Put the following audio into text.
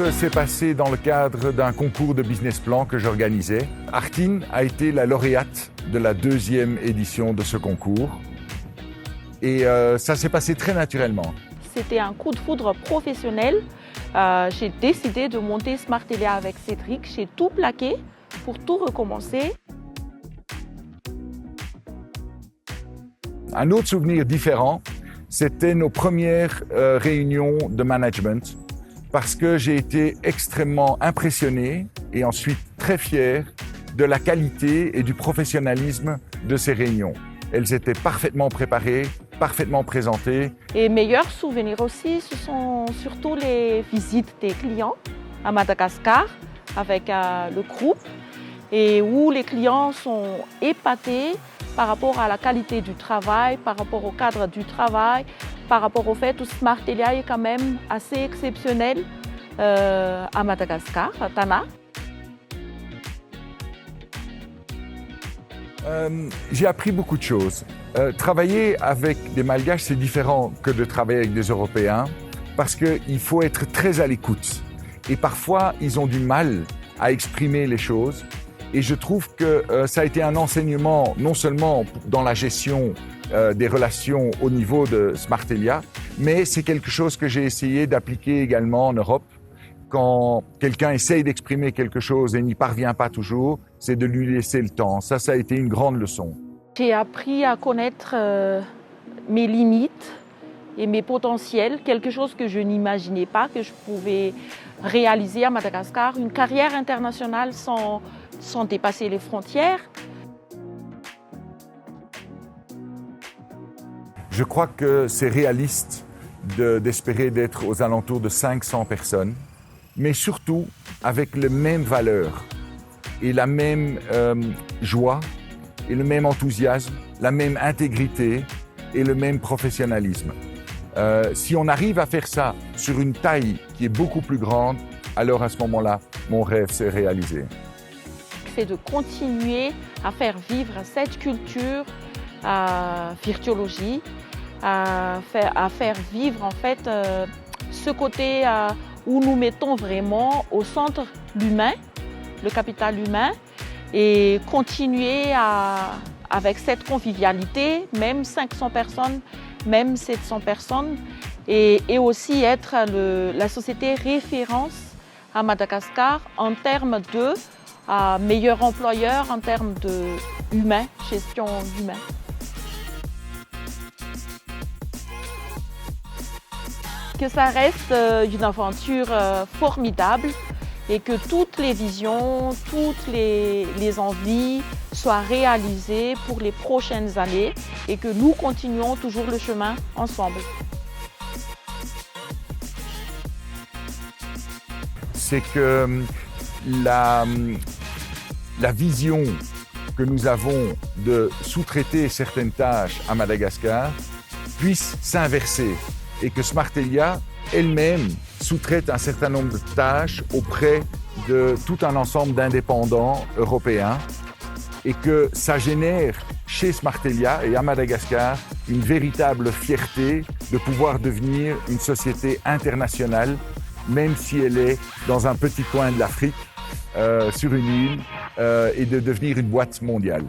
rencontre s'est passée dans le cadre d'un concours de business plan que j'organisais. Artin a été la lauréate de la 2e édition de ce concours. Et ça s'est passé très naturellement. C'était un coup de foudre professionnel. J'ai décidé de monter Smartelia avec Cédric. J'ai tout plaqué pour tout recommencer. Un autre souvenir différent, c'était nos premières réunions de management, parce que j'ai été extrêmement impressionné et ensuite très fier de la qualité et du professionnalisme de ces réunions. Elles étaient parfaitement préparées, parfaitement présentées. Et meilleurs souvenirs aussi, ce sont surtout les visites des clients à Madagascar avec le groupe, et où les clients sont épatés par rapport à la qualité du travail, par rapport au cadre du travail, par rapport au fait que Smartelia est quand même assez exceptionnel à Madagascar, à Tana. J'ai appris beaucoup de choses. Travailler avec des Malgaches, c'est différent que de travailler avec des Européens, parce qu'il faut être très à l'écoute. Et parfois, ils ont du mal à exprimer les choses. Et je trouve que ça a été un enseignement, non seulement dans la gestion des relations au niveau de Smartelia, mais c'est quelque chose que j'ai essayé d'appliquer également en Europe. Quand quelqu'un essaye d'exprimer quelque chose et n'y parvient pas toujours, c'est de lui laisser le temps. Ça a été une grande leçon. J'ai appris à connaître mes limites et mes potentiels, quelque chose que je n'imaginais pas que je pouvais réaliser à Madagascar, une carrière internationale sans dépasser les frontières. Je crois que c'est réaliste d'espérer d'être aux alentours de 500 personnes, mais surtout avec les mêmes valeurs et la même joie et le même enthousiasme, la même intégrité et le même professionnalisme. Si on arrive à faire ça sur une taille qui est beaucoup plus grande, alors à ce moment-là, mon rêve s'est réalisé. C'est de continuer à faire vivre cette culture virtuologie, à faire vivre en fait ce côté où nous mettons vraiment au centre l'humain, le capital humain, et continuer avec cette convivialité, même 500 personnes, même 700 personnes, et aussi être la société référence à Madagascar en termes de meilleur employeur, en termes de humain, gestion humaine. Que ça reste une aventure formidable et que toutes les visions, toutes les envies soient réalisées pour les prochaines années et que nous continuons toujours le chemin ensemble. C'est que la vision que nous avons de sous-traiter certaines tâches à Madagascar puisse s'inverser et que Smartelia elle-même sous-traite un certain nombre de tâches auprès de tout un ensemble d'indépendants européens et que ça génère chez Smartelia et à Madagascar une véritable fierté de pouvoir devenir une société internationale, même si elle est dans un petit coin de l'Afrique, sur une île, et de devenir une boîte mondiale.